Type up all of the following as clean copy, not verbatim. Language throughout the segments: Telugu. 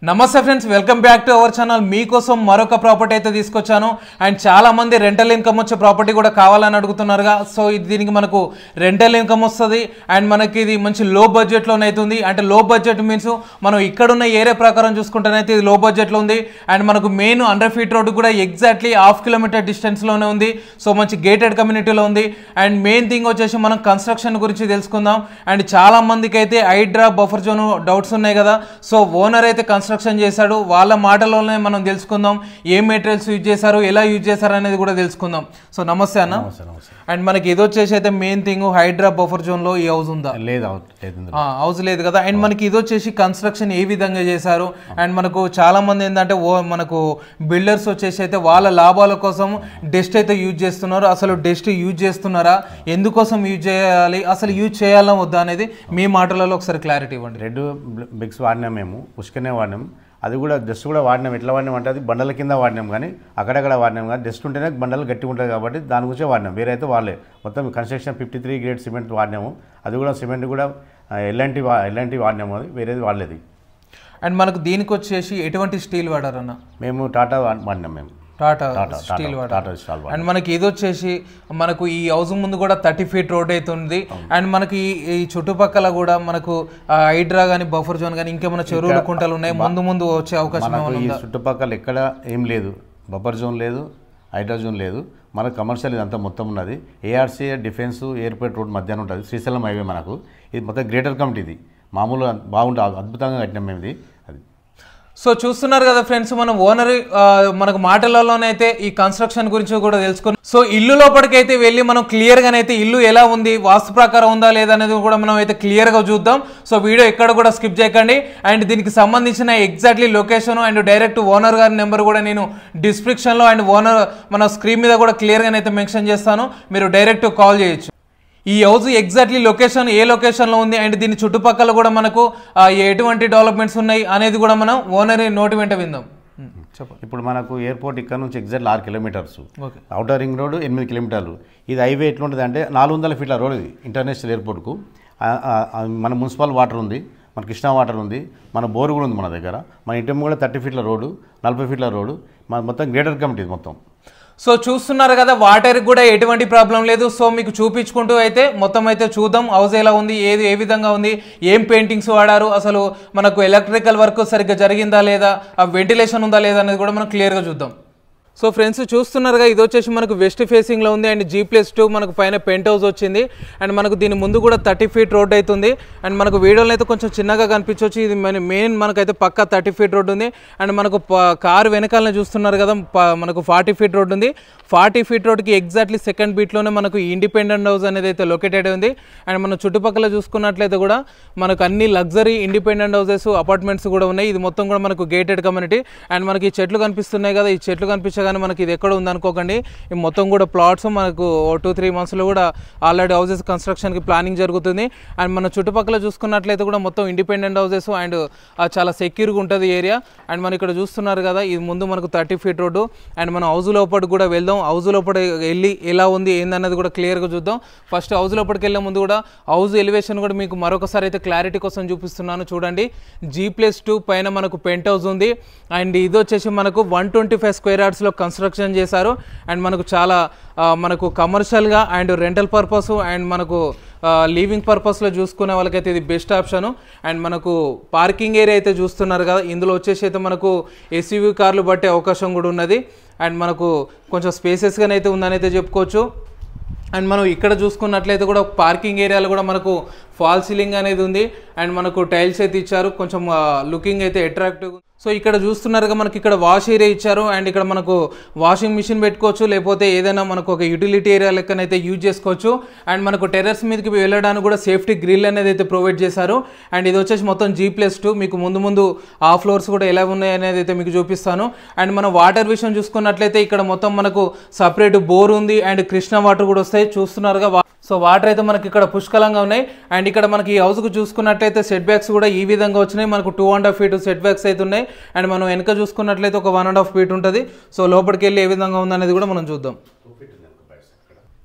నమస్తే friends, welcome back to our channel. మీకోసం మరొక ప్రాపర్టీ అయితే తీసుకొచ్చాను. అండ్ చాలా మంది రెంటల్ ఇన్కమ్ వచ్చే ప్రాపర్టీ కూడా కావాలని అడుగుతున్నారుగా. సో దీనికి మనకు రెంటల్ ఇన్కమ్ వస్తుంది అండ్ మనకి ఇది మంచి లో బడ్జెట్లోనే అవుతుంది. అంటే లో బడ్జెట్ మీన్స్ మనం ఇక్కడున్న ఏరియా ప్రకారం చూసుకుంటేనైతే ఇది లో బడ్జెట్లో ఉంది. అండ్ మనకు మెయిన్ 100 ఫీట్ రోడ్డు కూడా ఎగ్జాక్ట్లీ ½ కిలోమీటర్ డిస్టెన్స్లోనే ఉంది. సో మంచి గేటెడ్ కమ్యూనిటీలో ఉంది. అండ్ మెయిన్ థింగ్ వచ్చేసి మనం కన్స్ట్రక్షన్ గురించి తెలుసుకుందాం. అండ్ చాలా మందికి అయితే హైడ్రా బఫర్ జోన్ డౌట్స్ ఉన్నాయి కదా. సో ఓనర్ అయితే కన్స్ట్రక్షన్ చేశాడు, వాళ్ళ మాటలోనే మనం తెలుసుకుందాం ఏ మెటీరియల్స్ యూజ్ చేశారు, ఎలా యూజ్ చేశారు అనేది కూడా తెలుసుకుందాం. సో నమస్తే అన్న. అండ్ మనకి ఇది వచ్చేసి అయితే main thing Hydraa buffer zone లో ఈ హౌస్ ఉందా? హౌస్ లేదు కదా. అండ్ మనకి ఇది వచ్చేసి కన్స్ట్రక్షన్ ఏ విధంగా చేశారు. అండ్ మనకు చాలా మంది ఏంటంటే మనకు బిల్డర్స్ వచ్చేసి అయితే వాళ్ళ లాభాల కోసం డస్ట్ అయితే యూజ్ చేస్తున్నారు. అసలు డస్ట్ యూజ్ చేస్తున్నారా, ఎందుకోసం యూజ్ చేయాలి, అసలు యూజ్ చేయాలా వద్దా అనేది మీ మాటలలో ఒకసారి క్లారిటీ ఇవ్వండి. రెడ్ బిగ్స్ వాడినాం, మేము పుష్కనే వాడినాం. అది కూడా డస్ట్ కూడా వాడినాం. ఎట్లా వాడినాం అంటే అది బండల కింద వాడినాం, కానీ అక్కడక్కడ వాడినాం. కానీ డస్ట్ ఉంటేనే బండలు గట్టిగా ఉంటుంది కాబట్టి దాని గురించే వాడినాం. వేరే అయితే వాళ్ళే మొత్తం కన్స్ట్రక్షన్ 53 గ్రేడ్ సిమెంట్ వాడినాము. అది కూడా సిమెంట్ కూడా ఎలాంటి వాడినాము, అది వేరేది వాడలేదు. అండ్ మనకు దీనికి వచ్చేసి ఎటువంటి స్టీల్ వాడారన్న? మేము టాటా వాడినాం. మేము టాటా స్టీల్ వాడారు. అండ్ మనకి ఇది వచ్చేసి మనకు ఈ హౌస్ ముందు కూడా 30 ఫీట్ రోడ్ అయితే ఉంది. అండ్ మనకి ఈ చుట్టుపక్కల కూడా మనకు హైడ్రా కానీ బఫర్ జోన్ కానీ ఇంకేమైనా చెరువులు కుంటలు ఉన్నాయి, ముందు వచ్చే అవకాశం ఈ చుట్టుపక్కల ఎక్కడ ఏం లేదు, బఫర్ జోన్ లేదు, హైడ్రా జోన్ లేదు. మనకు కమర్షియల్ ఇదంతా మొత్తం ఉన్నది. ఏఆర్సీ డిఫెన్స్ ఎయిర్పోర్ట్ రోడ్ మధ్యాహ్నం ఉంటుంది, శ్రీశైలం హైవే. మనకు ఇది మొత్తం గ్రేటర్ కమిటీ, ఇది మామూలుగా బాగుంటుంది, అద్భుతంగా కట్టినాం మేము ఇది. అది సో చూస్తున్నారు కదా ఫ్రెండ్స్, మనం ఓనర్ మనకు మాటలలోనైతే ఈ కన్స్ట్రక్షన్ గురించి కూడా తెలుసుకున్నాం. సో ఇల్లు లోపలికైతే వెళ్ళి మనం క్లియర్గానైతే ఇల్లు ఎలా ఉంది, వాస్తు ప్రకారం ఉందా లేదా అనేది కూడా మనం అయితే క్లియర్గా చూద్దాం. సో వీడియో ఎక్కడ కూడా స్కిప్ చేయకండి. అండ్ దీనికి సంబంధించిన exactly location and direct owner గారి నెంబర్ కూడా నేను డిస్క్రిప్షన్లో అండ్ ఓనర్ మన స్క్రీన్ మీద కూడా క్లియర్గానైతే మెన్షన్ చేస్తాను, మీరు డైరెక్ట్ కాల్ చేయొచ్చు. ఈ హౌస్ ఎగ్జాక్ట్లీ లొకేషన్ ఏ లొకేషన్లో ఉంది అండ్ దీని చుట్టుపక్కల కూడా మనకు ఎటువంటి డెవలప్మెంట్స్ ఉన్నాయి అనేది కూడా మనం ఓనర్ నోటి వెంట విందాం. చెప్పండి. ఇప్పుడు మనకు ఎయిర్పోర్ట్ ఇక్కడ నుంచి exact 6 kilometres, outer ring road 8 కిలోమీటర్లు. ఇది హైవే ఎట్లుంటుంది అంటే 400 ఫీట్ల రోడ్ ఇది ఇంటర్నేషనల్ ఎయిర్పోర్ట్కు. మన మున్సిపల్ వాటర్ ఉంది, మన కృష్ణా వాటర్ ఉంది, మన బోరు కూడా ఉంది మన దగ్గర. మన ఇంటి కూడా 30 ఫీట్ల రోడ్డు, 40 ఫీట్ల రోడ్డు, మన మొత్తం గ్రేటర్ కమిటీ మొత్తం. సో చూస్తున్నారు కదా, వాటర్ కూడా ఎటువంటి ప్రాబ్లం లేదు. సో మీకు చూపించుకుంటూ అయితే మొత్తం అయితే చూద్దాం హౌస్ ఎలా ఉంది, ఏ విధంగా ఉంది, ఏం పెయింటింగ్స్ వాడారు, అసలు మనకు ఎలక్ట్రికల్ వర్క్ సరిగ్గా జరిగిందా లేదా, ఆ వెంటిలేషన్ ఉందా లేదా అనేది కూడా మనం క్లియర్గా చూద్దాం. సో ఫ్రెండ్స్ చూస్తున్నారుగా, ఇది వచ్చేసి మనకు వెస్ట్ ఫేసింగ్లో ఉంది అండ్ G+2 మనకు పైన పెంట్ హౌస్ వచ్చింది. అండ్ మనకు దీని ముందు కూడా 30 ఫీట్ రోడ్ అవుతుంది. అండ్ మనకు వీడియోలో అయితే కొంచెం చిన్నగా కనిపించవచ్చు, ఇది మెయిన్ మనకైతే పక్కా 30 ఫీట్ రోడ్ ఉంది. అండ్ మనకు కారు వెనకాలనే చూస్తున్నారు కదా, మనకు 40 ఫీట్ రోడ్ ఉంది. 40 ఫీట్ రోడ్కి ఎగ్జాక్ట్లీ సెకండ్ బీట్లోనే మనకు ఇండిపెండెంట్ హౌస్ అనేది అయితే లొకేటెడ్ ఉంది. అండ్ మన చుట్టుపక్కల చూసుకున్నట్లయితే కూడా మనకు అన్ని లగ్జరీ ఇండిపెండెంట్ హౌసెస్, అపార్ట్మెంట్స్ కూడా ఉన్నాయి. ఇది మొత్తం కూడా మనకు గేటెడ్ కమ్యూనిటీ. అండ్ మనకి ఈ చెట్లు కనిపిస్తున్నాయి కదా, ఈ చెట్లు కనిపించగానే మనకి ఇది ఎక్కడ ఉందనుకోకండి, ఈ మొత్తం కూడా ప్లాట్స్ మనకు 2-3 మంత్స్లో కూడా ఆల్రెడీ హౌసెస్ కన్స్ట్రక్షన్కి ప్లానింగ్ జరుగుతుంది. అండ్ మన చుట్టుపక్కల చూసుకున్నట్లయితే కూడా మొత్తం ఇండిపెండెంట్ హౌసెస్ అండ్ చాలా సెక్యూర్గా ఉంటుంది ఏరియా. అండ్ మనం ఇక్కడ చూస్తున్నారు కదా, ఇది ముందు మనకు 30 ఫీట్ రోడ్డు. అండ్ మనం హౌస్ లోపలికి కూడా వెళ్దాం, హౌస్ లోపల వెళ్ళి ఎలా ఉంది ఏందన్నది కూడా క్లియర్గా చూద్దాం. ఫస్ట్ హౌస్ లోపలికి వెళ్ళే ముందు కూడా హౌస్ ఎలివేషన్ కూడా మీకు మరొకసారి అయితే క్లారిటీ కోసం చూపిస్తున్నాను. చూడండి, G+2 పైన మనకు పెంట్ హౌస్ ఉంది. అండ్ ఇది వచ్చేసి మనకు 125 స్క్వేర్ యార్డ్స్లో కన్స్ట్రక్షన్ చేశారు. అండ్ మనకు చాలా మనకు కమర్షియల్గా అండ్ రెంటల్ పర్పస్ అండ్ మనకు లివింగ్ పర్పస్లో చూసుకునే వాళ్ళకైతే ఇది బెస్ట్ ఆప్షను. అండ్ మనకు పార్కింగ్ ఏరియా అయితే చూస్తున్నారు కదా, ఇందులో వచ్చేసి అయితే మనకు SUV కార్లు పట్టే అవకాశం కూడా ఉన్నది. అండ్ మనకు కొంచెం స్పేసెస్గానైతే ఉందని అయితే చెప్పుకోవచ్చు. అండ్ మనం ఇక్కడ చూసుకున్నట్లయితే కూడా పార్కింగ్ ఏరియాలో కూడా మనకు ఫాల్ సీలింగ్ అనేది ఉంది. అండ్ మనకు టైల్స్ అయితే ఇచ్చారు, కొంచెం లుకింగ్ అయితే అట్రాక్టివ్. సో ఇక్కడ చూస్తున్నారుగా, మనకి ఇక్కడ వాష్ ఏరియా ఇచ్చారు. అండ్ ఇక్కడ మనకు వాషింగ్ మిషన్ పెట్టుకోవచ్చు, లేకపోతే ఏదైనా మనకు ఒక యూటిలిటీ ఏరియా లెక్కనైతే యూజ్ చేసుకోవచ్చు. అండ్ మనకు టెర్రస్ మీదకి వెళ్ళడానికి కూడా సేఫ్టీ గ్రిల్ అనేది అయితే ప్రొవైడ్ చేశారు. అండ్ ఇది వచ్చేసి మొత్తం G+2. మీకు ముందు ఆ ఫ్లోర్స్ కూడా ఎలా ఉన్నాయి అనేది అయితే మీకు చూపిస్తాను. అండ్ మన వాటర్ విషయం చూసుకున్నట్లయితే ఇక్కడ మొత్తం మనకు సపరేట్ బోర్ ఉంది అండ్ కృష్ణా వాటర్ కూడా వస్తాయి, చూస్తున్నారుగా. సో వాటర్ అయితే మనకి ఇక్కడ పుష్కలంగా ఉన్నాయి. అండ్ ఇక్కడ మనకి ఈ హౌస్కు చూసుకున్నట్లయితే సెట్ బ్యాక్స్ కూడా ఈ విధంగా వచ్చినాయి. మనకు 2.5 ఫీట్ సెట్ బ్యాక్స్ అయితే ఉన్నాయి. అండ్ మనం వెనక చూసుకున్నట్లయితే ఒక 1.5 ఫీట్ ఉంటుంది. సో లోపలికి వెళ్ళి ఏ విధంగా ఉందనేది కూడా మనం చూద్దాం.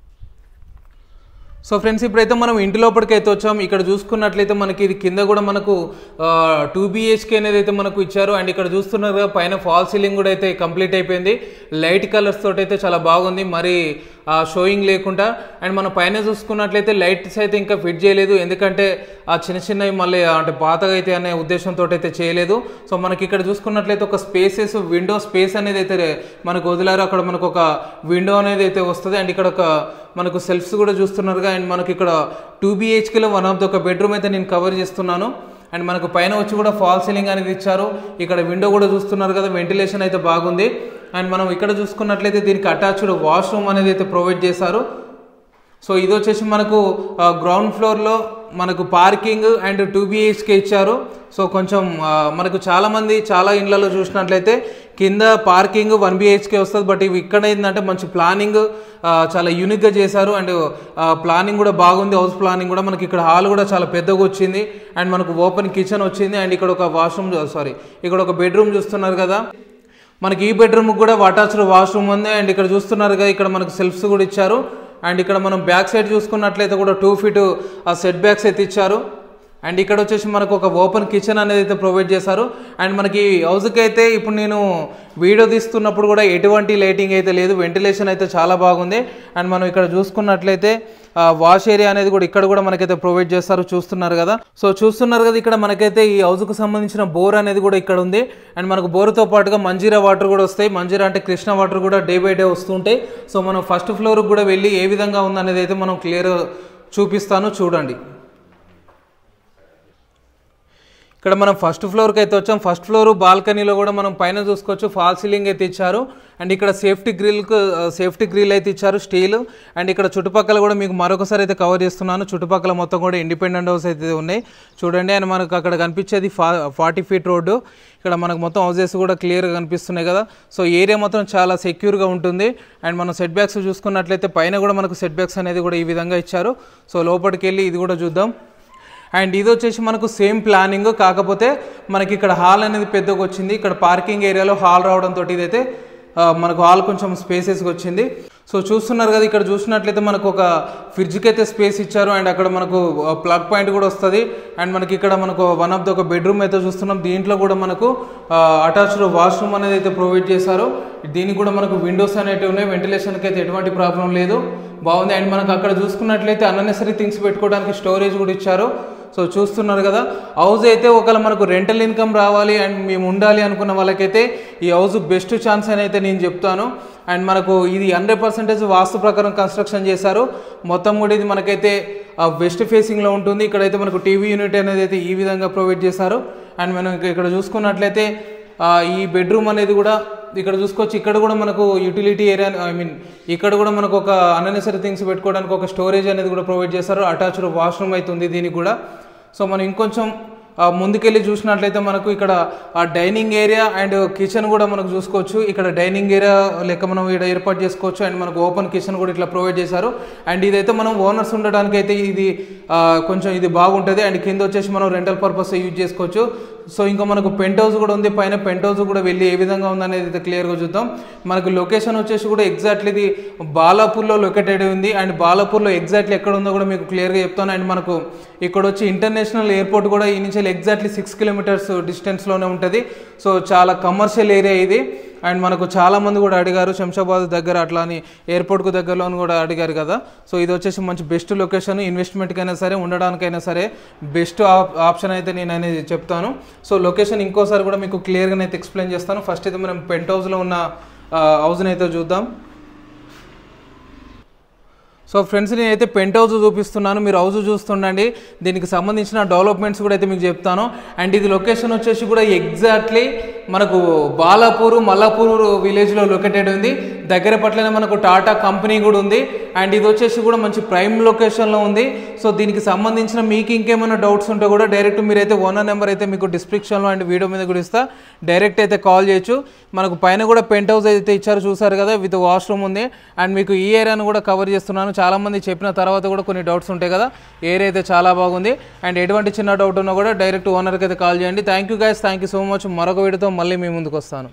సో ఫ్రెండ్స్ ఇప్పుడైతే మనం ఇంటి లోపలికి అయితే వచ్చాం. ఇక్కడ చూసుకున్నట్లయితే మనకి ఇది కింద కూడా మనకు 2 BHK అనేది అయితే మనకు ఇచ్చారు. అండ్ ఇక్కడ చూస్తున్నారు కదా పైన ఫాల్ సీలింగ్ కూడా అయితే కంప్లీట్ అయిపోయింది. లైట్ కలర్స్ తోటి అయితే చాలా బాగుంది, మరి షోయింగ్ లేకుండా. అండ్ మనం పైన చూసుకున్నట్లయితే లైట్స్ అయితే ఇంకా ఫిట్ చేయలేదు, ఎందుకంటే ఆ చిన్నవి మళ్ళీ అంటే పాతగా అయితే అనే ఉద్దేశంతో అయితే చేయలేదు. సో మనకి ఇక్కడ చూసుకున్నట్లయితే ఒక స్పేసెస్ విండో స్పేస్ అనేది అయితే మనకు వదిలారు. అక్కడ మనకు ఒక విండో అనేది అయితే వస్తుంది. అండ్ ఇక్కడ ఒక మనకు సెల్ఫ్స్ కూడా చూస్తున్నారుగా. అండ్ మనకి ఇక్కడ 2 BHKలో వన్ ఆఫ్ ద ఒక బెడ్రూమ్ అయితే నేను కవర్ చేస్తున్నాను. అండ్ మనకు పైన వచ్చి కూడా ఫాల్ సీలింగ్ అనేది ఇచ్చారు. ఇక్కడ విండో కూడా చూస్తున్నారు కదా, వెంటిలేషన్ అయితే బాగుంది. అండ్ మనం ఇక్కడ చూసుకున్నట్లయితే దీనికి అటాచ్డ్ వాష్రూమ్ అనేది అయితే ప్రొవైడ్ చేశారు. సో ఇది వచ్చేసి మనకు గ్రౌండ్ ఫ్లోర్లో మనకు పార్కింగ్ అండ్ 2 BHK ఇచ్చారు. సో కొంచెం మనకు చాలా ఇండ్లలో చూసినట్లయితే కింద పార్కింగ్ 1 BHK వస్తుంది. బట్ ఇవి ఇక్కడ ఏంటంటే మంచి ప్లానింగ్ చాలా యూనిక్గా చేశారు. అండ్ ప్లానింగ్ కూడా బాగుంది, హౌస్ ప్లానింగ్ కూడా. మనకి ఇక్కడ హాల్ కూడా చాలా పెద్దగా వచ్చింది. అండ్ మనకు ఓపెన్ కిచెన్ వచ్చింది. అండ్ ఇక్కడ ఒక ఇక్కడ ఒక బెడ్రూమ్ చూస్తున్నారు కదా. మనకి ఈ బెడ్రూమ్ కూడా అటాచ్డ్ వాష్రూమ్ ఉంది. అండ్ ఇక్కడ చూస్తున్నారు కదా, ఇక్కడ మనకు సెల్ఫ్స్ కూడా ఇచ్చారు. అండ్ ఇక్కడ మనం బ్యాక్ సైడ్ చూసుకున్నట్లయితే కూడా 2 feet సెట్ బ్యాక్స్ అయితే ఇచ్చారు. అండ్ ఇక్కడ వచ్చేసి మనకు ఒక ఓపెన్ కిచెన్ అనేది అయితే ప్రొవైడ్ చేశారు. అండ్ మనకి హౌస్కి అయితే ఇప్పుడు నేను వీడియో తీస్తున్నప్పుడు కూడా ఎటువంటి లైటింగ్ అయితే లేదు, వెంటిలేషన్ అయితే చాలా బాగుంది. అండ్ మనం ఇక్కడ చూసుకున్నట్లయితే వాష్ ఏరియా అనేది కూడా ఇక్కడ కూడా మనకైతే ప్రొవైడ్ చేస్తారు, చూస్తున్నారు కదా. సో చూస్తున్నారు కదా, ఇక్కడ మనకైతే ఈ హౌస్కు సంబంధించిన బోర్ అనేది కూడా ఇక్కడ ఉంది. అండ్ మనకు బోర్తో పాటుగా మంజీరా వాటర్ కూడా వస్తాయి. మంజీరా అంటే కృష్ణ వాటర్ కూడా డే బై డే వస్తుంటాయి. సో మనం ఫస్ట్ ఫ్లోర్కి కూడా వెళ్ళి ఏ విధంగా ఉందనేది అయితే మనం క్లియర్ చూపిస్తాను, చూడండి. ఇక్కడ మనం ఫస్ట్ ఫ్లోర్కి అయితే వచ్చాం. ఫస్ట్ ఫ్లోర్ బాల్కనీలో కూడా మనం పైన చూసుకోవచ్చు, ఫాల్ సీలింగ్ అయితే ఇచ్చారు. అండ్ ఇక్కడ సేఫ్టీ గ్రిల్ అయితే ఇచ్చారు, స్టీల్. అండ్ ఇక్కడ చుట్టుపక్కల కూడా మీకు మరొకసారి అయితే కవర్ చేస్తున్నాను. చుట్టుపక్కల మొత్తం కూడా ఇండిపెండెంట్ హౌస్ అయితే ఉన్నాయి, చూడండి. అండ్ మనకు అక్కడ కనిపించేది 40 feet రోడ్డు. ఇక్కడ మనకు మొత్తం హౌసెస్ కూడా క్లియర్గా కనిపిస్తున్నాయి కదా. సో ఏరియా మొత్తం చాలా సెక్యూర్గా ఉంటుంది. అండ్ మనం సెట్ బ్యాక్స్ చూసుకున్నట్లయితే పైన కూడా మనకు సెట్ బ్యాక్స్ అనేది కూడా ఈ విధంగా ఇచ్చారు. సో లోపలికి వెళ్ళి ఇది కూడా చూద్దాం. అండ్ ఇది వచ్చేసి మనకు సేమ్ ప్లానింగ్, కాకపోతే మనకి ఇక్కడ హాల్ అనేది పెద్దగా వచ్చింది. ఇక్కడ పార్కింగ్ ఏరియాలో హాల్ రావడంతో ఇదైతే మనకు హాల్ కొంచెం స్పేసెస్గా వచ్చింది. సో చూస్తున్నారు కదా, ఇక్కడ చూసినట్లయితే మనకు ఒక ఫ్రిడ్జ్కి అయితే స్పేస్ ఇచ్చారు. అండ్ అక్కడ మనకు ప్లగ్ పాయింట్ కూడా వస్తుంది. అండ్ మనకి ఇక్కడ మనకు వన్ ఆఫ్ ద ఒక బెడ్రూమ్ అయితే చూస్తున్నాం. దీంట్లో కూడా మనకు అటాచ్డ్ వాష్రూమ్ అనేది అయితే ప్రొవైడ్ చేశారు. దీనికి కూడా మనకు విండోస్ అనేవి ఉన్నాయి, వెంటిలేషన్కి అయితే ఎటువంటి ప్రాబ్లం లేదు, బాగుంది. అండ్ మనకు అక్కడ చూసుకున్నట్లయితే అన్నెసరీ థింగ్స్ పెట్టుకోవడానికి స్టోరేజ్ కూడా ఇచ్చారు. సో చూస్తున్నారు కదా, హౌస్ అయితే ఒకవేళ మనకు రెంటల్ ఇన్కమ్ రావాలి అండ్ మేము ఉండాలి అనుకున్న వాళ్ళకైతే ఈ హౌస్ బెస్ట్ ఛాన్స్ అని అయితే నేను చెప్తాను. అండ్ మనకు ఇది 100% వాస్తు ప్రకారం కన్స్ట్రక్షన్ చేశారు. మొత్తం కూడా ఇది మనకైతే వెస్ట్ ఫేసింగ్లో ఉంటుంది. ఇక్కడైతే మనకు టీవీ యూనిట్ అనేది అయితే ఈ విధంగా ప్రొవైడ్ చేశారు. అండ్ మనం ఇక్కడ చూసుకున్నట్లయితే ఈ బెడ్రూమ్ అనేది కూడా ఇక్కడ చూసుకోవచ్చు. ఇక్కడ కూడా మనకు యూటిలిటీ ఏరియా, ఇక్కడ కూడా మనకు ఒక అన్నెసరీ థింగ్స్ పెట్టుకోవడానికి ఒక స్టోరేజ్ అనేది కూడా ప్రొవైడ్ చేశారు. అటాచ్డ్ వాష్రూమ్ అవుతుంది దీనికి కూడా. సో మనం ఇంకొంచెం ముందుకెళ్ళి చూసినట్లయితే మనకు ఇక్కడ డైనింగ్ ఏరియా అండ్ కిచెన్ కూడా మనకు చూసుకోవచ్చు. ఇక్కడ డైనింగ్ ఏరియా లెక్క మనం ఇక్కడ ఏర్పాటు చేసుకోవచ్చు. అండ్ మనకు ఓపెన్ కిచెన్ కూడా ఇట్లా ప్రొవైడ్ చేశారు. అండ్ ఇదైతే మనం ఓనర్స్ ఉండడానికి అయితే ఇది కొంచెం ఇది బాగుంటుంది. అండ్ కింద వచ్చేసి మనం రెంటల్ పర్పస్ యూజ్ చేసుకోవచ్చు. సో ఇంకా మనకు పెంట్ హౌస్ కూడా ఉంది. పైన పెంట్ హౌస్ కూడా వెళ్ళి ఏ విధంగా ఉందనేది అయితే క్లియర్గా చూద్దాం. మనకు లొకేషన్ వచ్చేసి కూడా ఎగ్జాక్ట్లీ ఇది బాలాపూర్లో లొకేటెడ్ ఉంది. అండ్ బాలాపూర్లో ఎగ్జాక్ట్లీ ఎక్కడ ఉందో కూడా మీకు క్లియర్గా చెప్తాను. అండ్ మనకు ఇక్కడ వచ్చి ఇంటర్నేషనల్ ఎయిర్పోర్ట్ కూడా ఈ నుంచి ఎగ్జాక్ట్లీ 6 kilometers డిస్టెన్స్లోనే ఉంటుంది. సో చాలా కమర్షియల్ ఏరియా ఇది. అండ్ మనకు చాలామంది కూడా అడిగారు, శంషాబాద్ దగ్గర అట్లా అని ఎయిర్పోర్ట్కు దగ్గరలో కూడా అడిగారు కదా. సో ఇది వచ్చేసి మంచి బెస్ట్ లొకేషన్, ఇన్వెస్ట్మెంట్కైనా సరే ఉండడానికైనా సరే బెస్ట్ ఆప్షన్ అయితే నేను అనేది చెప్తాను. సో లొకేషన్ ఇంకోసారి కూడా మీకు క్లియర్గా అయితే ఎక్స్ప్లెయిన్ చేస్తాను. ఫస్ట్ అయితే మనం పెంట్ హౌస్లో ఉన్న హౌస్ని అయితే చూద్దాం. సో ఫ్రెండ్స్, నేనైతే పెంట్ హౌస్ చూపిస్తున్నాను, మీరు హౌస్ చూస్తుండండి. దీనికి సంబంధించిన డెవలప్మెంట్స్ కూడా అయితే మీకు చెప్తాను. అండ్ ఇది లొకేషన్ వచ్చేసి కూడా ఎగ్జాక్ట్లీ మనకు బాలాపూర్ మల్లాపూర్ విలేజ్లో లొకేటెడ్ ఉంది. దగ్గర పట్లనే మనకు టాటా కంపెనీ కూడా ఉంది. అండ్ ఇది వచ్చేసి కూడా మంచి ప్రైమ్ లొకేషన్లో ఉంది. సో దీనికి సంబంధించిన మీకు ఇంకేమైనా డౌట్స్ ఉంటే కూడా డైరెక్ట్ మీరైతే ఓనర్ నెంబర్ అయితే మీకు డిస్క్రిప్షన్లో అండ్ వీడియో మీద కూడా ఇస్తా, డైరెక్ట్ అయితే కాల్ చేయొచ్చు. మనకు పైన కూడా పెంట్ హౌస్ అయితే ఇచ్చారు, చూసారు కదా, విత్ వాష్రూమ్ ఉంది. అండ్ మీకు ఈ ఏరియాను కూడా కవర్ చేస్తున్నాను. చాలామంది చెప్పిన తర్వాత కూడా కొన్ని డౌట్స్ ఉంటాయి కదా, ఏరియా అయితే చాలా బాగుంది. అండ్ ఎటువంటి చిన్న డౌట్ ఉన్నా కూడా డైరెక్ట్ ఓనర్కి అయితే కాల్ చేయండి. Thank you guys, thank you so much. మరొక వీడియోతో మళ్ళీ మీ ముందుకు వస్తాను.